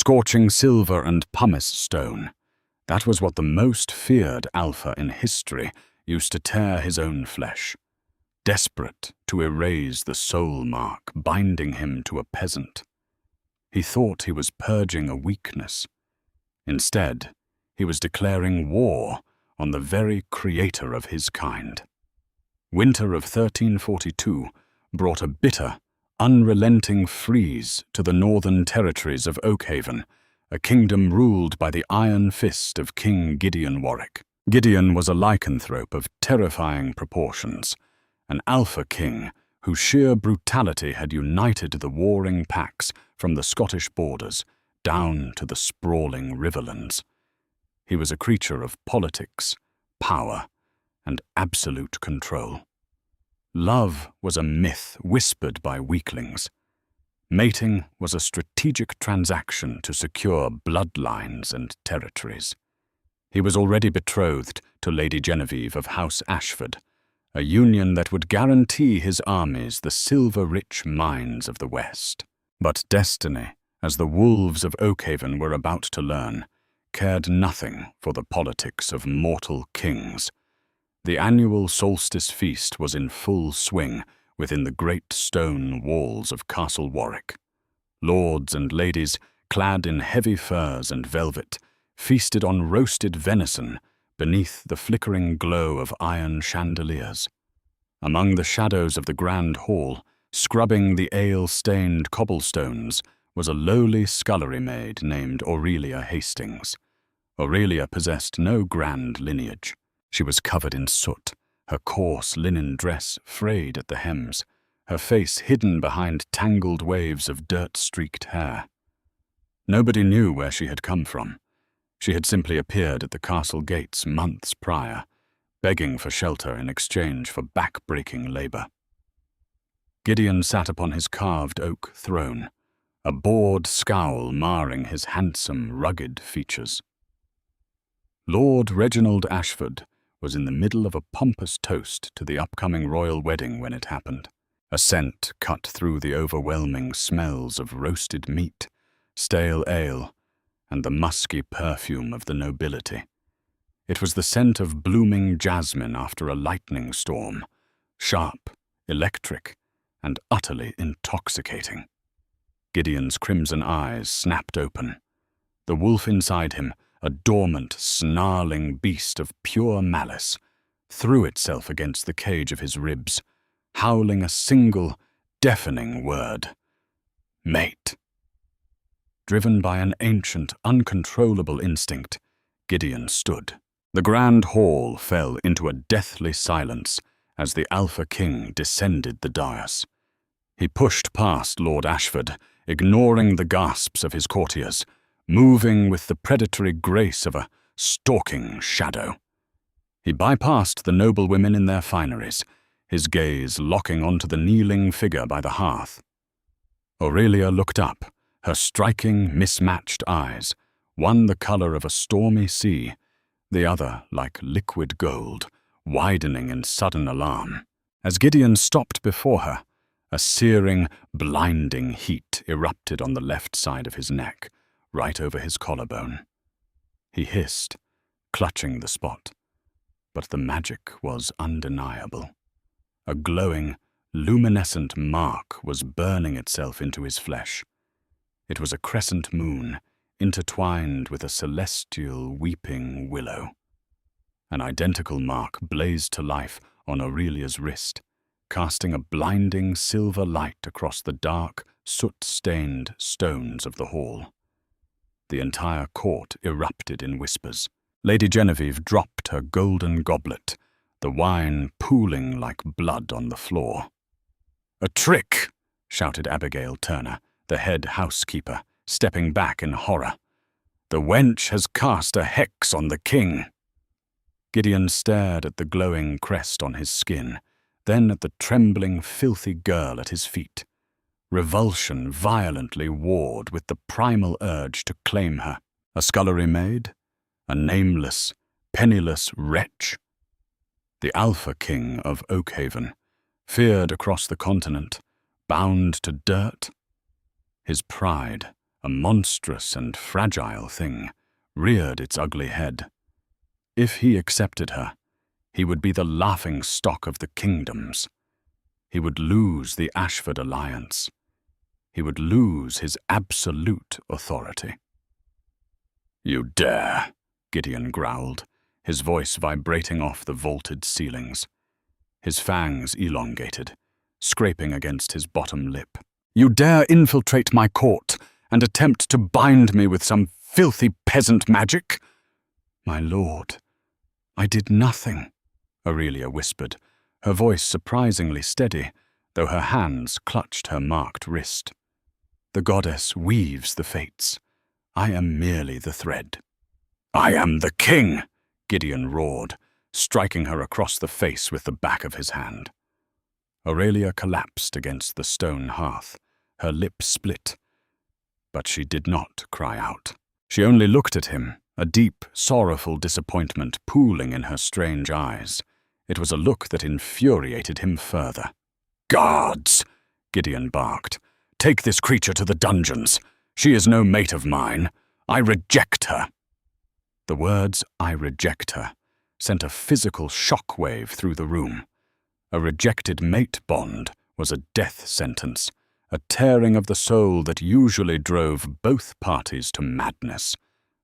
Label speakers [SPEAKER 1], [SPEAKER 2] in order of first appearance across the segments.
[SPEAKER 1] Scorching silver and pumice stone. That was what the most feared alpha in history used to tear his own flesh. Desperate to erase the soul mark binding him to a peasant. He thought he was purging a weakness. Instead, he was declaring war on the very creator of his kind. Winter of 1342 brought a bitter, unrelenting freeze to the northern territories of Oakhaven, a kingdom ruled by the iron fist of King Gideon Warwick. Gideon was a lycanthrope of terrifying proportions, an alpha king whose sheer brutality had united the warring packs from the Scottish borders down to the sprawling riverlands. He was a creature of politics, power, and absolute control. Love was a myth whispered by weaklings. Mating was a strategic transaction to secure bloodlines and territories. He was already betrothed to Lady Genevieve of House Ashford, a union that would guarantee his armies the silver-rich mines of the West. But destiny, as the wolves of Oakhaven were about to learn, cared nothing for the politics of mortal kings. The annual solstice feast was in full swing within the great stone walls of Castle Warwick. Lords and ladies, clad in heavy furs and velvet, feasted on roasted venison beneath the flickering glow of iron chandeliers. Among the shadows of the grand hall, scrubbing the ale-stained cobblestones, was a lowly scullery maid named Aurelia Hastings. Aurelia possessed no grand lineage. She was covered in soot, her coarse linen dress frayed at the hems, her face hidden behind tangled waves of dirt-streaked hair. Nobody knew where she had come from. She had simply appeared at the castle gates months prior, begging for shelter in exchange for back-breaking labor. Gideon sat upon his carved oak throne, a bored scowl marring his handsome, rugged features. Lord Reginald Ashford was in the middle of a pompous toast to the upcoming royal wedding when it happened. A scent cut through the overwhelming smells of roasted meat, stale ale, and the musky perfume of the nobility. It was the scent of blooming jasmine after a lightning storm, sharp, electric, and utterly intoxicating. Gideon's crimson eyes snapped open. The wolf inside him, a dormant, snarling beast of pure malice, threw itself against the cage of his ribs, howling a single, deafening word: mate. Driven by an ancient, uncontrollable instinct, Gideon stood. The grand hall fell into a deathly silence as the Alpha King descended the dais. He pushed past Lord Ashford, ignoring the gasps of his courtiers, moving with the predatory grace of a stalking shadow. He bypassed the noblewomen in their fineries, his gaze locking onto the kneeling figure by the hearth. Aurelia looked up, her striking, mismatched eyes, one the color of a stormy sea, the other like liquid gold, widening in sudden alarm. As Gideon stopped before her, a searing, blinding heat erupted on the left side of his neck, right over his collarbone. He hissed, clutching the spot, but the magic was undeniable. A glowing, luminescent mark was burning itself into his flesh. It was a crescent moon, intertwined with a celestial weeping willow. An identical mark blazed to life on Aurelia's wrist, casting a blinding silver light across the dark, soot-stained stones of the hall. The entire court erupted in whispers. Lady Genevieve dropped her golden goblet, the wine pooling like blood on the floor. "A trick!" shouted Abigail Turner, the head housekeeper, stepping back in horror. "The wench has cast a hex on the king." Gideon stared at the glowing crest on his skin, then at the trembling, filthy girl at his feet. Revulsion violently warred with the primal urge to claim her. A scullery maid? A nameless, penniless wretch? The Alpha King of Oakhaven, feared across the continent, bound to dirt? His pride, a monstrous and fragile thing, reared its ugly head. If he accepted her, he would be the laughing-stock of the kingdoms. He would lose the Ashford alliance. He would lose his absolute authority. "You dare," Gideon growled, his voice vibrating off the vaulted ceilings. His fangs elongated, scraping against his bottom lip. "You dare infiltrate my court and attempt to bind me with some filthy peasant magic?" "My lord, I did nothing," Aurelia whispered, her voice surprisingly steady, though her hands clutched her marked wrist. "The goddess weaves the fates. I am merely the thread." "I am the king!" Gideon roared, striking her across the face with the back of his hand. Aurelia collapsed against the stone hearth, her lips split. But she did not cry out. She only looked at him, a deep, sorrowful disappointment pooling in her strange eyes. It was a look that infuriated him further. "Guards!" Gideon barked. "Take this creature to the dungeons. She is no mate of mine. I reject her." The words, "I reject her," sent a physical shockwave through the room. A rejected mate bond was a death sentence, a tearing of the soul that usually drove both parties to madness.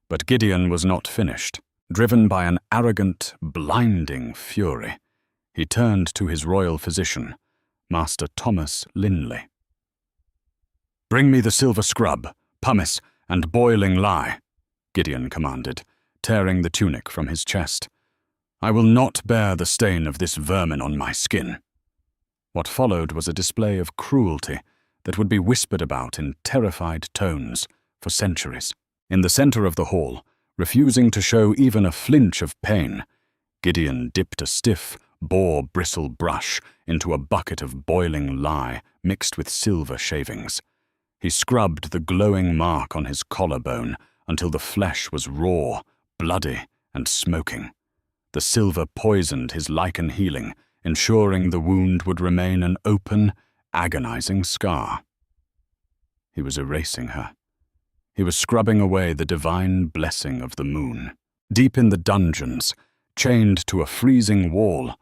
[SPEAKER 1] But Gideon was not finished. Driven by an arrogant, blinding fury, he turned to his royal physician, Master Thomas Linley. "Bring me the silver scrub, pumice, and boiling lye," Gideon commanded, tearing the tunic from his chest. "I will not bear the stain of this vermin on my skin." What followed was a display of cruelty that would be whispered about in terrified tones for centuries. In the center of the hall, refusing to show even a flinch of pain, Gideon dipped a stiff, boar-bristle brush into a bucket of boiling lye mixed with silver shavings. He scrubbed the glowing mark on his collarbone until the flesh was raw, bloody, and smoking. The silver poisoned his lichen healing, ensuring the wound would remain an open, agonizing scar. He was erasing her. He was scrubbing away the divine blessing of the moon. Deep in the dungeons, chained to a freezing wall,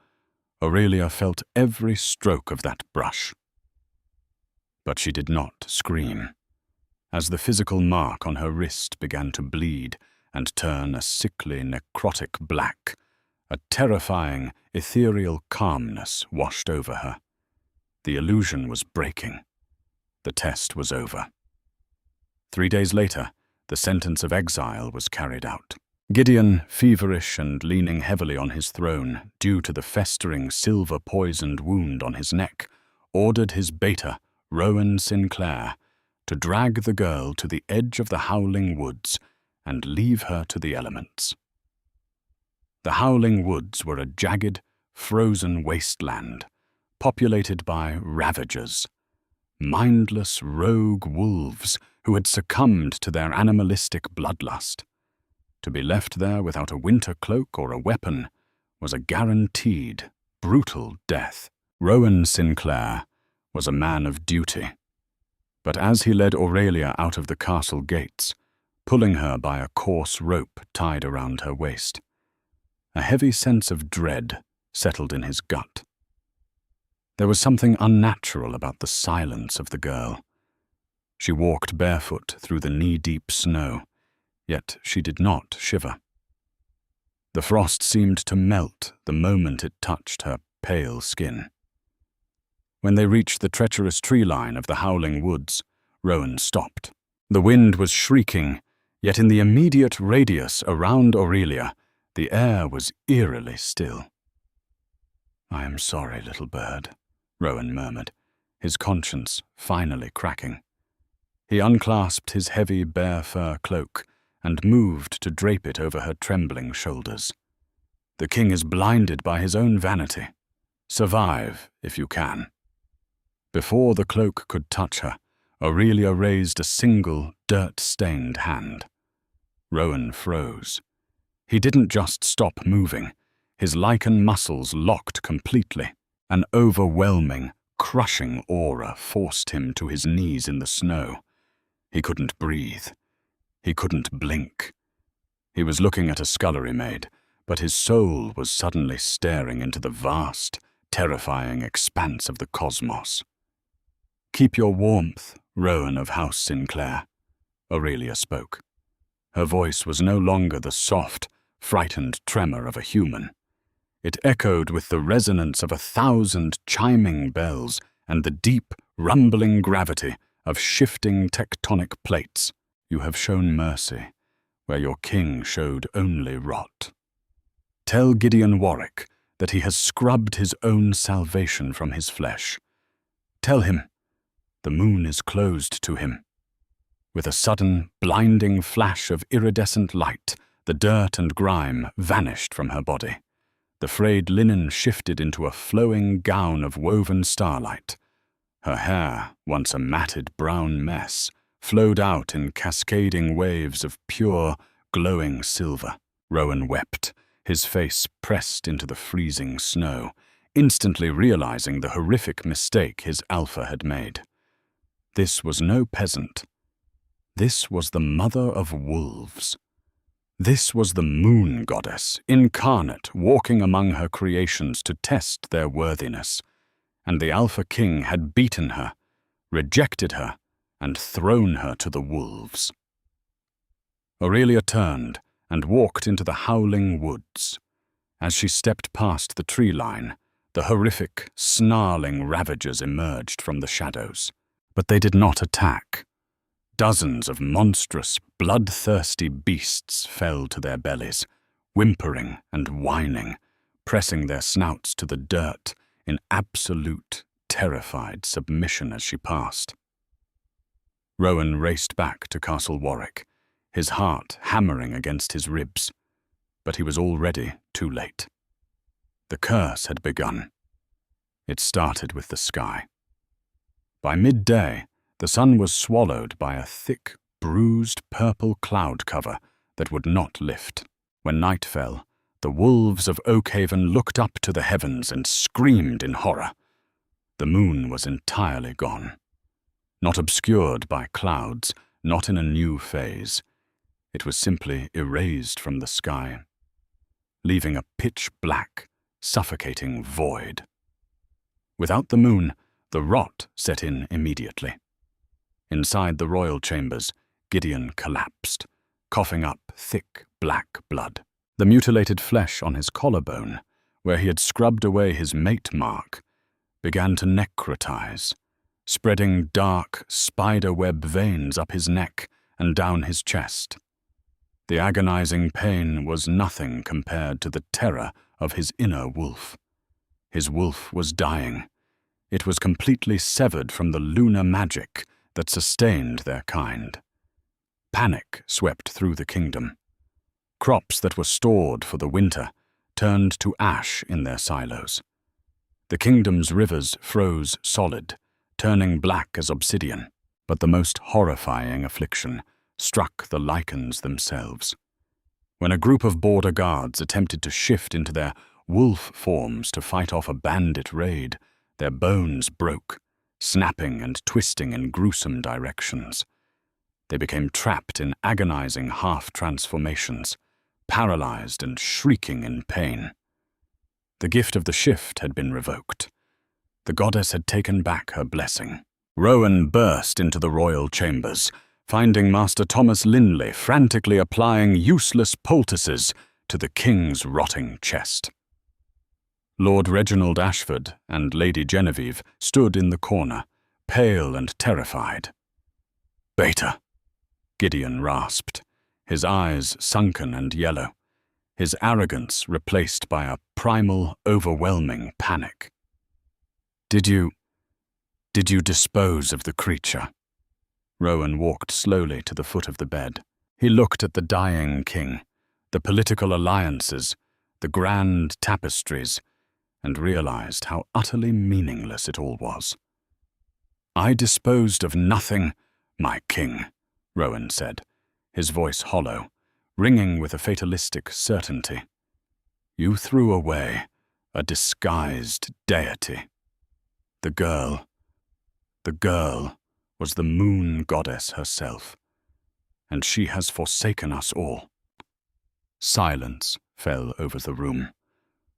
[SPEAKER 1] Aurelia felt every stroke of that brush. But she did not scream. As the physical mark on her wrist began to bleed and turn a sickly, necrotic black, a terrifying, ethereal calmness washed over her. The illusion was breaking. The test was over. 3 days later, the sentence of exile was carried out. Gideon, feverish and leaning heavily on his throne due to the festering silver-poisoned wound on his neck, ordered his beta, Rowan Sinclair, to drag the girl to the edge of the howling woods and leave her to the elements. The howling woods were a jagged, frozen wasteland, populated by ravagers, mindless rogue wolves who had succumbed to their animalistic bloodlust. To be left there without a winter cloak or a weapon was a guaranteed, brutal death. Rowan Sinclair was a man of duty. But as he led Aurelia out of the castle gates, pulling her by a coarse rope tied around her waist, a heavy sense of dread settled in his gut. There was something unnatural about the silence of the girl. She walked barefoot through the knee-deep snow, yet she did not shiver. The frost seemed to melt the moment it touched her pale skin. When they reached the treacherous tree line of the howling woods, Rowan stopped. The wind was shrieking, yet in the immediate radius around Aurelia, the air was eerily still. "I am sorry, little bird," Rowan murmured, his conscience finally cracking. He unclasped his heavy bear fur cloak and moved to drape it over her trembling shoulders. "The king is blinded by his own vanity. Survive, if you can." Before the cloak could touch her, Aurelia raised a single, dirt-stained hand. Rowan froze. He didn't just stop moving. His lichen muscles locked completely. An overwhelming, crushing aura forced him to his knees in the snow. He couldn't breathe. He couldn't blink. He was looking at a scullery maid, but his soul was suddenly staring into the vast, terrifying expanse of the cosmos. "Keep your warmth, Rowan of House Sinclair," Aurelia spoke. Her voice was no longer the soft, frightened tremor of a human. It echoed with the resonance of 1,000 chiming bells and the deep, rumbling gravity of shifting tectonic plates. "You have shown mercy where your king showed only rot. Tell Gideon Warwick that he has scrubbed his own salvation from his flesh. Tell him the moon is closed to him." With a sudden, blinding flash of iridescent light, the dirt and grime vanished from her body. The frayed linen shifted into a flowing gown of woven starlight. Her hair, once a matted brown mess, flowed out in cascading waves of pure, glowing silver. Rowan wept, his face pressed into the freezing snow, instantly realizing the horrific mistake his Alpha had made. This was no peasant. This was the mother of wolves. This was the moon goddess, incarnate, walking among her creations to test their worthiness. And the Alpha King had beaten her, rejected her, and thrown her to the wolves. Aurelia turned and walked into the howling woods. As she stepped past the tree line, the horrific, snarling ravagers emerged from the shadows. But they did not attack. Dozens of monstrous, bloodthirsty beasts fell to their bellies, whimpering and whining, pressing their snouts to the dirt in absolute, terrified submission as she passed. Rowan raced back to Castle Warwick, his heart hammering against his ribs, but he was already too late. The curse had begun. It started with the sky. By midday, the sun was swallowed by a thick, bruised purple cloud cover that would not lift. When night fell, the wolves of Oakhaven looked up to the heavens and screamed in horror. The moon was entirely gone. Not obscured by clouds, not in a new phase. It was simply erased from the sky, leaving a pitch-black, suffocating void. Without the moon, the rot set in immediately. Inside the royal chambers, Gideon collapsed, coughing up thick black blood. The mutilated flesh on his collarbone, where he had scrubbed away his mate mark, began to necrotize, spreading dark, spider-web veins up his neck and down his chest. The agonizing pain was nothing compared to the terror of his inner wolf. His wolf was dying. It was completely severed from the lunar magic that sustained their kind. Panic swept through the kingdom. Crops that were stored for the winter turned to ash in their silos. The kingdom's rivers froze solid, turning black as obsidian. But the most horrifying affliction struck the lichens themselves. When a group of border guards attempted to shift into their wolf forms to fight off a bandit raid, their bones broke, snapping and twisting in gruesome directions. They became trapped in agonizing half-transformations, paralyzed and shrieking in pain. The gift of the shift had been revoked. The goddess had taken back her blessing. Rowan burst into the royal chambers, finding Master Thomas Linley frantically applying useless poultices to the king's rotting chest. Lord Reginald Ashford and Lady Genevieve stood in the corner, pale and terrified. "Beta," Gideon rasped, his eyes sunken and yellow, his arrogance replaced by a primal, overwhelming panic. Did you dispose of the creature?" Rowan walked slowly to the foot of the bed. He looked at the dying king, the political alliances, the grand tapestries, and realized how utterly meaningless it all was. "I disposed of nothing, my king," Rowan said, his voice hollow, ringing with a fatalistic certainty. "You threw away a disguised deity. The girl was the moon goddess herself, and she has forsaken us all. Silence fell over the room,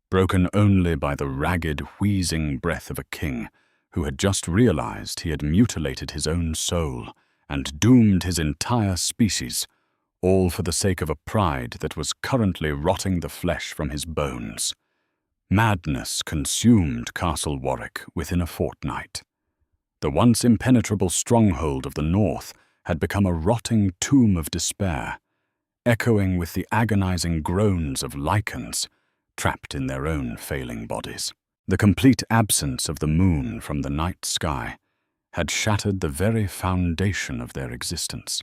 [SPEAKER 1] broken only by the ragged, wheezing breath of a king who had just realized he had mutilated his own soul and doomed his entire species, all for the sake of a pride that was currently rotting the flesh from his bones. Madness consumed Castle Warwick within a fortnight. The once impenetrable stronghold of the north had become a rotting tomb of despair, echoing with the agonizing groans of lichens trapped in their own failing bodies. The complete absence of the moon from the night sky had shattered the very foundation of their existence.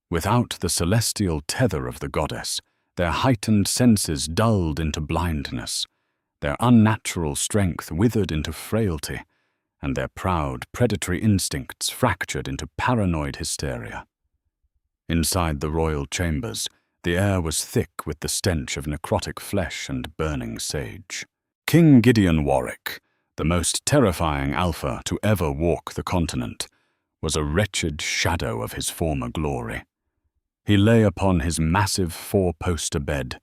[SPEAKER 1] Without the celestial tether of the goddess, their heightened senses dulled into blindness, their unnatural strength withered into frailty, and their proud, predatory instincts fractured into paranoid hysteria. Inside the royal chambers, the air was thick with the stench of necrotic flesh and burning sage. King Gideon Warwick, the most terrifying alpha to ever walk the continent, was a wretched shadow of his former glory. He lay upon his massive four-poster bed,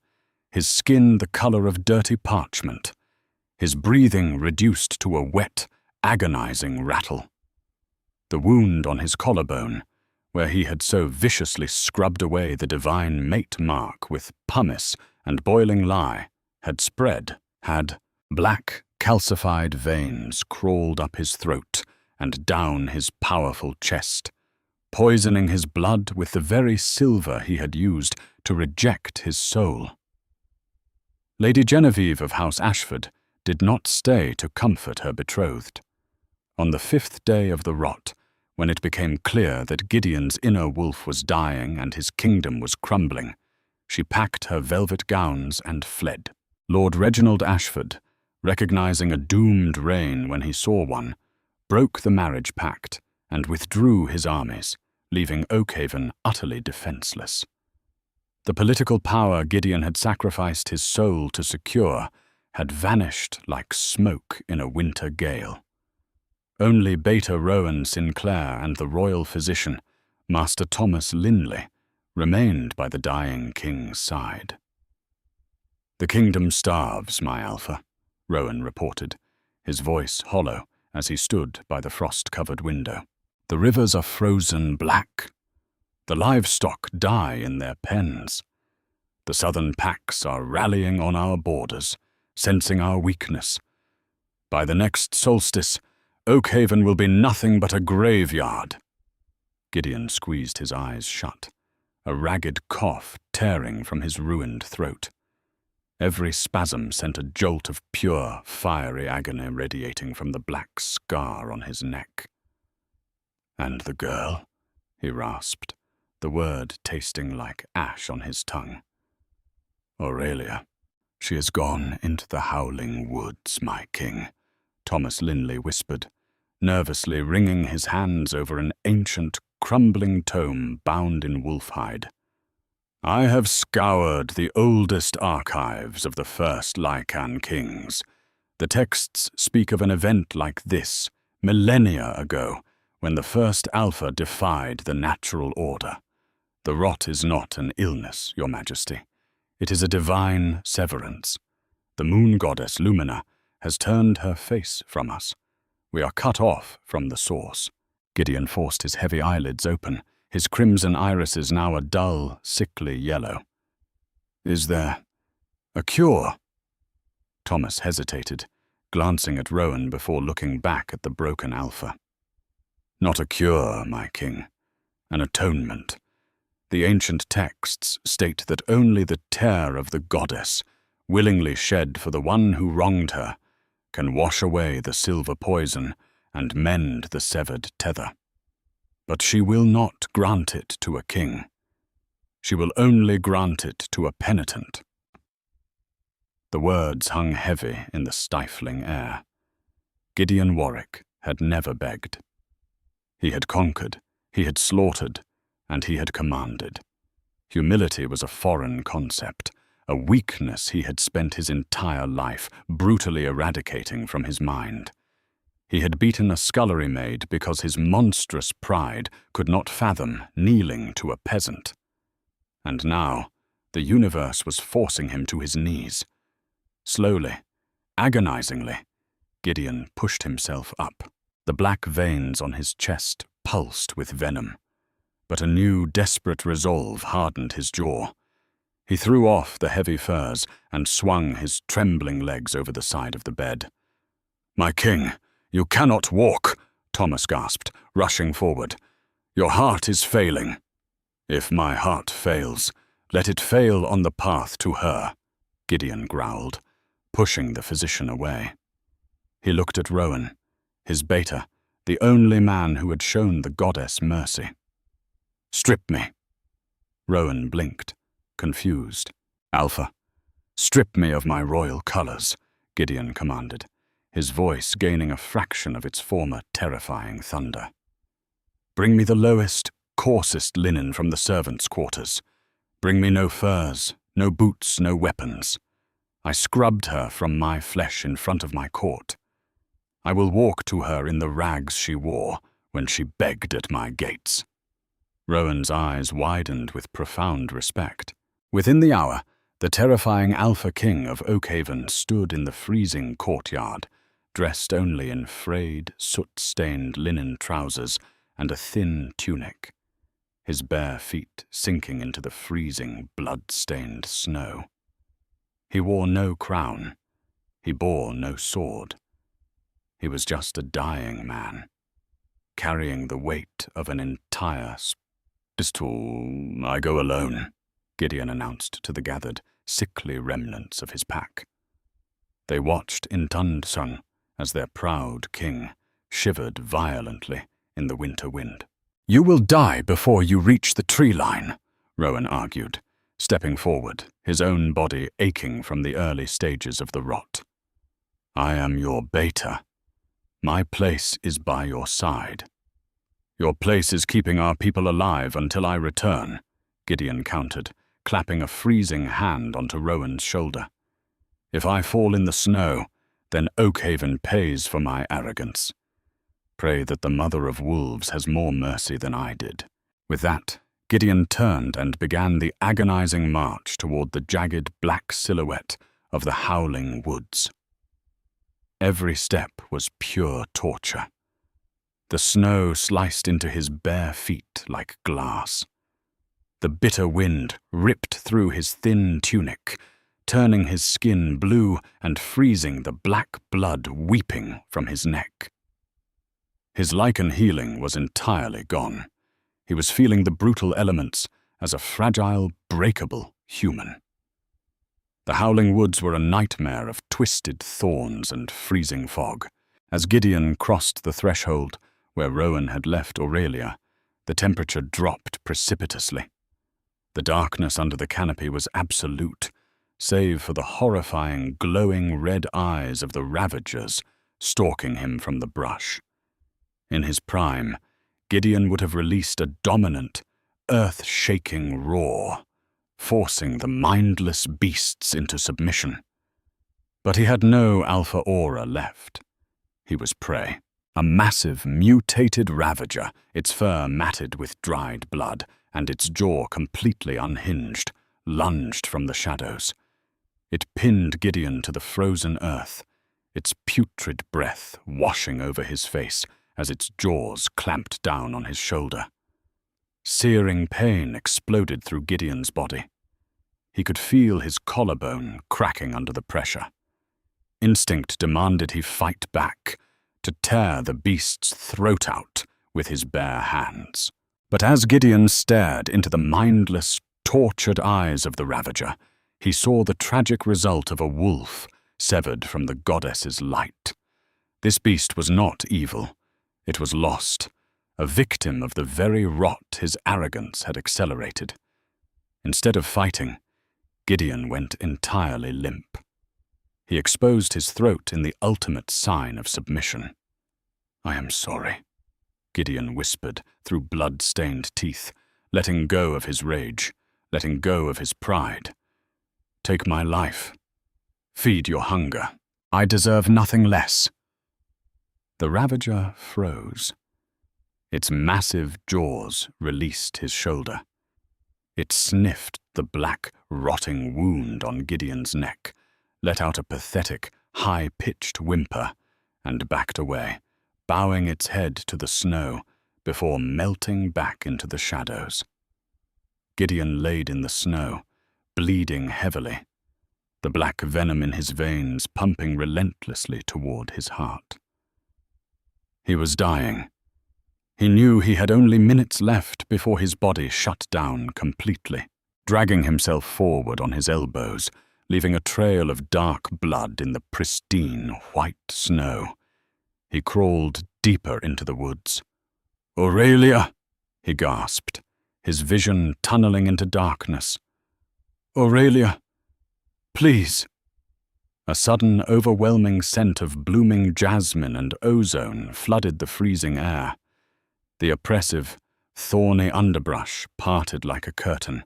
[SPEAKER 1] his skin the color of dirty parchment, his breathing reduced to a wet, agonizing rattle. The wound on his collarbone, where he had so viciously scrubbed away the divine mate mark with pumice and boiling lye, had spread, had black, calcified veins crawled up his throat and down his powerful chest, poisoning his blood with the very silver he had used to reject his soul. Lady Genevieve of House Ashford did not stay to comfort her betrothed. On the 5th day of the rot, when it became clear that Gideon's inner wolf was dying and his kingdom was crumbling, she packed her velvet gowns and fled. Lord Reginald Ashford, recognizing a doomed reign when he saw one, broke the marriage pact and withdrew his armies, leaving Oakhaven utterly defenseless. The political power Gideon had sacrificed his soul to secure had vanished like smoke in a winter gale. Only Beta Rowan Sinclair and the royal physician, Master Thomas Linley, remained by the dying king's side. "The kingdom starves, my Alpha," Rowan reported, his voice hollow as he stood by the frost-covered window. "The rivers are frozen black. The livestock die in their pens. The southern packs are rallying on our borders, sensing our weakness. By the next solstice, Oakhaven will be nothing but a graveyard." Gideon squeezed his eyes shut, a ragged cough tearing from his ruined throat. Every spasm sent a jolt of pure, fiery agony radiating from the black scar on his neck. "And the girl?" he rasped, the word tasting like ash on his tongue. "Aurelia. She has gone into the howling woods, my king," Thomas Linley whispered, nervously wringing his hands over an ancient, crumbling tome bound in wolf-hide. "I have scoured the oldest archives of the first Lycan kings. The texts speak of an event like this, millennia ago, when the first Alpha defied the natural order. The rot is not an illness, Your Majesty. It is a divine severance. The moon goddess Lumina has turned her face from us. We are cut off from the source." Gideon forced his heavy eyelids open, his crimson irises now a dull, sickly yellow. "Is there a cure?" Thomas hesitated, glancing at Rowan before looking back at the broken Alpha. "Not a cure, my king. An atonement. The ancient texts state that only the tear of the goddess, willingly shed for the one who wronged her, can wash away the silver poison and mend the severed tether. But she will not grant it to a king. She will only grant it to a penitent." The words hung heavy in the stifling air. Gideon Warwick had never begged. He had conquered, he had slaughtered, and he had commanded. Humility was a foreign concept, a weakness he had spent his entire life brutally eradicating from his mind. He had beaten a scullery maid because his monstrous pride could not fathom kneeling to a peasant. And now, the universe was forcing him to his knees. Slowly, agonizingly, Gideon pushed himself up. The black veins on his chest pulsed with venom, but a new, desperate resolve hardened his jaw. He threw off the heavy furs and swung his trembling legs over the side of the bed. "My king, you cannot walk," Thomas gasped, rushing forward. "Your heart is failing." "If my heart fails, let it fail on the path to her," Gideon growled, pushing the physician away. He looked at Rowan, his beta, the only man who had shown the goddess mercy. "Strip me." Rowan blinked, confused. "Alpha, strip me of my royal colors," Gideon commanded, his voice gaining a fraction of its former terrifying thunder. "Bring me the lowest, coarsest linen from the servants' quarters. Bring me no furs, no boots, no weapons. I scrubbed her from my flesh in front of my court. I will walk to her in the rags she wore when she begged at my gates." Rowan's eyes widened with profound respect. Within the hour, the terrifying Alpha King of Oakhaven stood in the freezing courtyard, dressed only in frayed, soot-stained linen trousers and a thin tunic, his bare feet sinking into the freezing, blood-stained snow. He wore no crown. He bore no sword. He was just a dying man, carrying the weight of an entire pistol. "I go alone," Gideon announced to the gathered, sickly remnants of his pack. They watched in Tundsung as their proud king shivered violently in the winter wind. "You will die before you reach the tree line," Rowan argued, stepping forward, his own body aching from the early stages of the rot. "I am your beta. My place is by your side." "Your place is keeping our people alive until I return," Gideon countered, clapping a freezing hand onto Rowan's shoulder. "If I fall in the snow, then Oakhaven pays for my arrogance. Pray that the Mother of Wolves has more mercy than I did." With that, Gideon turned and began the agonizing march toward the jagged black silhouette of the howling woods. Every step was pure torture. The snow sliced into his bare feet like glass. The bitter wind ripped through his thin tunic, turning his skin blue and freezing the black blood weeping from his neck. His lichen healing was entirely gone. He was feeling the brutal elements as a fragile, breakable human. The howling woods were a nightmare of twisted thorns and freezing fog. As Gideon crossed the threshold where Rowan had left Aurelia, the temperature dropped precipitously. The darkness under the canopy was absolute, save for the horrifying, glowing red eyes of the Ravagers stalking him from the brush. In his prime, Gideon would have released a dominant, earth-shaking roar, forcing the mindless beasts into submission. But he had no alpha aura left. He was prey. A massive, mutated Ravager, its fur matted with dried blood, and its jaw completely unhinged, lunged from the shadows. It pinned Gideon to the frozen earth, its putrid breath washing over his face as its jaws clamped down on his shoulder. Searing pain exploded through Gideon's body. He could feel his collarbone cracking under the pressure. Instinct demanded he fight back, to tear the beast's throat out with his bare hands. But as Gideon stared into the mindless, tortured eyes of the Ravager, he saw the tragic result of a wolf severed from the goddess's light. This beast was not evil. It was lost, a victim of the very rot his arrogance had accelerated. Instead of fighting, Gideon went entirely limp. He exposed his throat in the ultimate sign of submission. "I am sorry," Gideon whispered through blood-stained teeth, letting go of his rage, letting go of his pride. "Take my life. Feed your hunger. I deserve nothing less." The Ravager froze. Its massive jaws released his shoulder. It sniffed the black, rotting wound on Gideon's neck, let out a pathetic, high-pitched whimper, and backed away, bowing its head to the snow before melting back into the shadows. Gideon laid in the snow, bleeding heavily, the black venom in his veins pumping relentlessly toward his heart. He was dying. He knew he had only minutes left before his body shut down completely, dragging himself forward on his elbows, leaving a trail of dark blood in the pristine white snow. He crawled deeper into the woods. "Aurelia!" he gasped, his vision tunneling into darkness. "Aurelia, please!" A sudden, overwhelming scent of blooming jasmine and ozone flooded the freezing air. The oppressive, thorny underbrush parted like a curtain,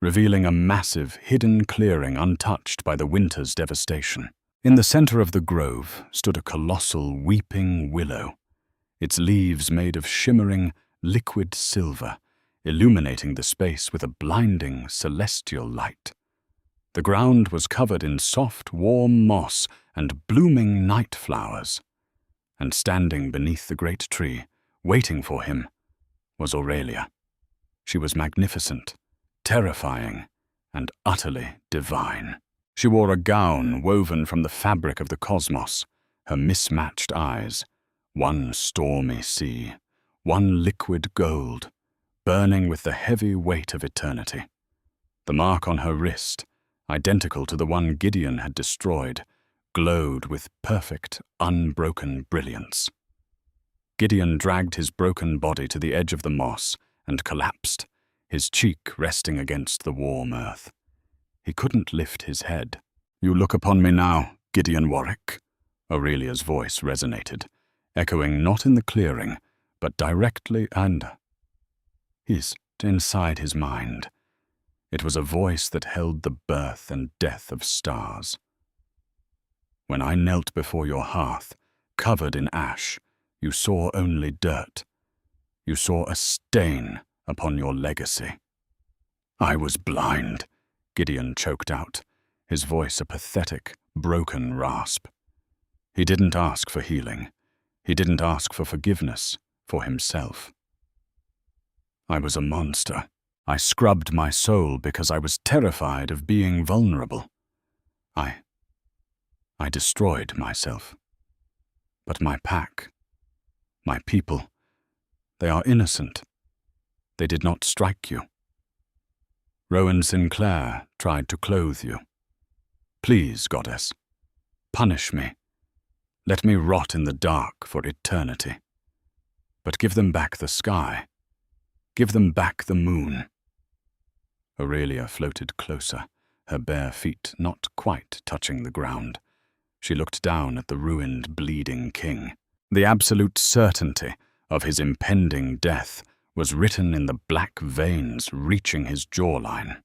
[SPEAKER 1] revealing a massive, hidden clearing untouched by the winter's devastation. In the center of the grove stood a colossal weeping willow, its leaves made of shimmering, liquid silver, illuminating the space with a blinding, celestial light. The ground was covered in soft, warm moss and blooming night flowers, and standing beneath the great tree, waiting for him, was Aurelia. She was magnificent, terrifying, and utterly divine. She wore a gown woven from the fabric of the cosmos, her mismatched eyes, one stormy sea, one liquid gold, burning with the heavy weight of eternity. The mark on her wrist, identical to the one Gideon had destroyed, glowed with perfect, unbroken brilliance. Gideon dragged his broken body to the edge of the moss and collapsed, his cheek resting against the warm earth. He couldn't lift his head. "You look upon me now, Gideon Warwick," Aurelia's voice resonated, echoing not in the clearing, but directly and he's inside his mind. It was a voice that held the birth and death of stars. "When I knelt before your hearth, covered in ash, you saw only dirt. You saw a stain upon your legacy." "I was blind," Gideon choked out, his voice a pathetic, broken rasp. He didn't ask for healing. He didn't ask for forgiveness for himself. "I was a monster. I scrubbed my soul because I was terrified of being vulnerable. I destroyed myself. But my pack, my people, they are innocent. They did not strike you. Rowan Sinclair tried to clothe you. Please, goddess, punish me. Let me rot in the dark for eternity. But give them back the sky. Give them back the moon." Aurelia floated closer, her bare feet not quite touching the ground. She looked down at the ruined, bleeding king. The absolute certainty of his impending death was written in the black veins reaching his jawline.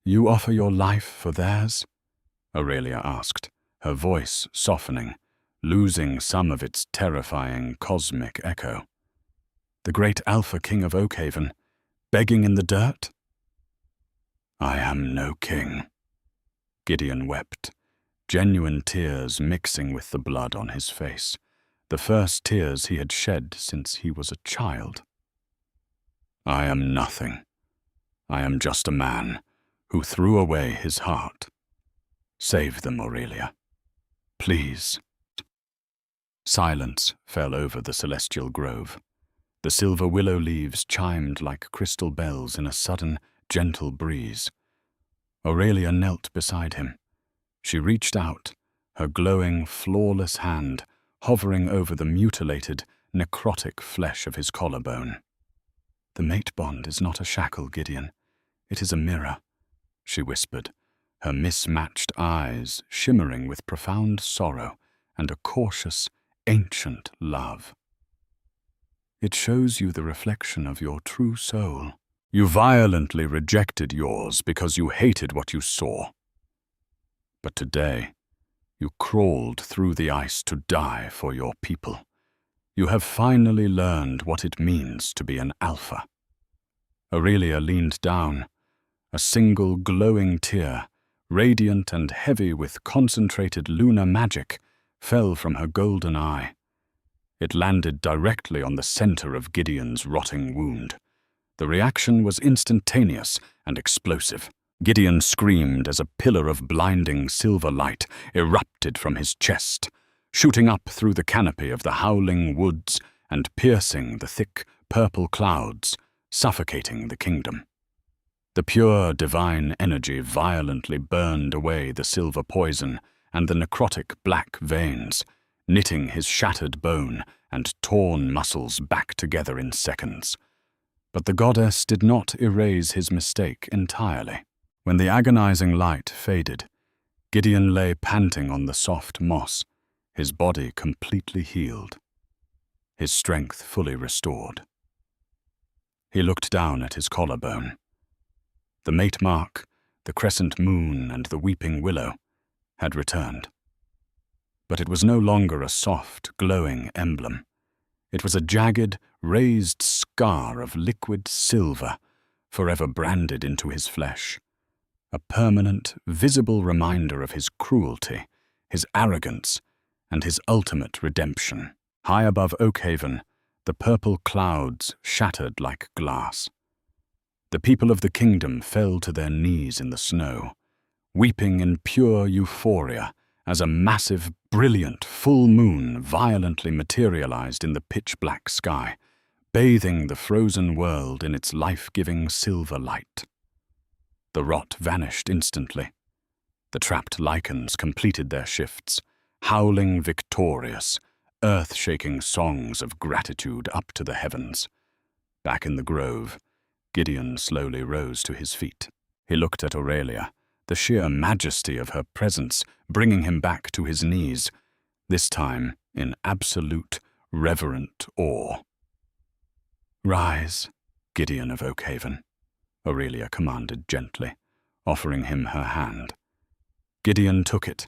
[SPEAKER 1] "You offer your life for theirs?" Aurelia asked, her voice softening, losing some of its terrifying cosmic echo. "The great Alpha King of Oakhaven, begging in the dirt?" "I am no king," Gideon wept, genuine tears mixing with the blood on his face, the first tears he had shed since he was a child. "I am nothing. I am just a man who threw away his heart. Save them, Aurelia. Please." Silence fell over the celestial grove. The silver willow leaves chimed like crystal bells in a sudden, gentle breeze. Aurelia knelt beside him. She reached out, her glowing, flawless hand hovering over the mutilated, necrotic flesh of his collarbone. "The mate bond is not a shackle, Gideon. It is a mirror," she whispered, her mismatched eyes shimmering with profound sorrow and a cautious, ancient love. "It shows you the reflection of your true soul. You violently rejected yours because you hated what you saw. But today, You crawled through the ice to die for your people. You have finally learned what it means to be an alpha. Aurelia leaned down. A single glowing tear, radiant and heavy with concentrated lunar magic, fell from her golden eye. It landed directly on the center of Gideon's rotting wound. The reaction was instantaneous and explosive. Gideon screamed as a pillar of blinding silver light erupted from his chest, shooting up through the canopy of the howling woods and piercing the thick purple clouds, suffocating the kingdom. The pure divine energy violently burned away the silver poison and the necrotic black veins, knitting his shattered bone and torn muscles back together in seconds. But the goddess did not erase his mistake entirely. When the agonizing light faded, Gideon lay panting on the soft moss, his body completely healed, his strength fully restored. He looked down at his collarbone. The mate mark, the crescent moon, and the weeping willow had returned. But it was no longer a soft, glowing emblem. It was a jagged, raised scar of liquid silver, forever branded into his flesh. A permanent, visible reminder of his cruelty, his arrogance, and his ultimate redemption. High above Oakhaven, the purple clouds shattered like glass. The people of the kingdom fell to their knees in the snow, weeping in pure euphoria as a massive, brilliant full moon violently materialized in the pitch-black sky, bathing the frozen world in its life-giving silver light. The rot vanished instantly. The trapped lichens completed their shifts, howling victorious, earth-shaking songs of gratitude up to the heavens. Back in the grove, Gideon slowly rose to his feet. He looked at Aurelia, the sheer majesty of her presence bringing him back to his knees, this time in absolute, reverent awe. "Rise, Gideon of Oakhaven," Aurelia commanded gently, offering him her hand. Gideon took it,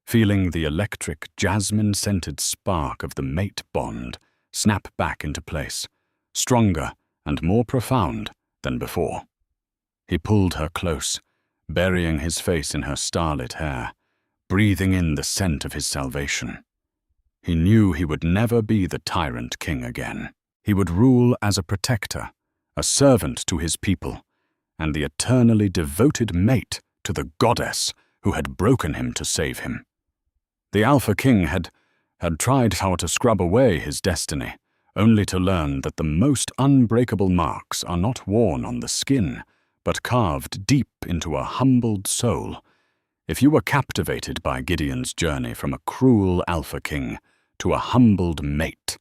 [SPEAKER 1] feeling the electric, jasmine-scented spark of the mate bond snap back into place, stronger and more profound than before. He pulled her close, burying his face in her starlit hair, breathing in the scent of his salvation. He knew he would never be the tyrant king again. He would rule as a protector, a servant to his people, and the eternally devoted mate to the goddess who had broken him to save him. The Alpha King had tried how to scrub away his destiny, only to learn that the most unbreakable marks are not worn on the skin, but carved deep into a humbled soul. If you were captivated by Gideon's journey from a cruel Alpha King to a humbled mate,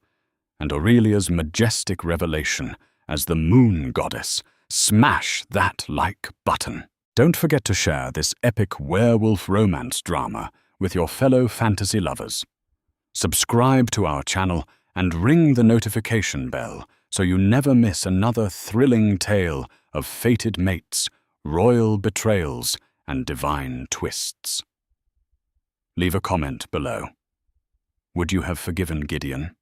[SPEAKER 1] and Aurelia's majestic revelation as the moon goddess, smash that like button. Don't forget to share this epic werewolf romance drama with your fellow fantasy lovers. Subscribe to our channel and ring the notification bell so you never miss another thrilling tale of fated mates, royal betrayals, and divine twists. Leave a comment below. Would you have forgiven Gideon?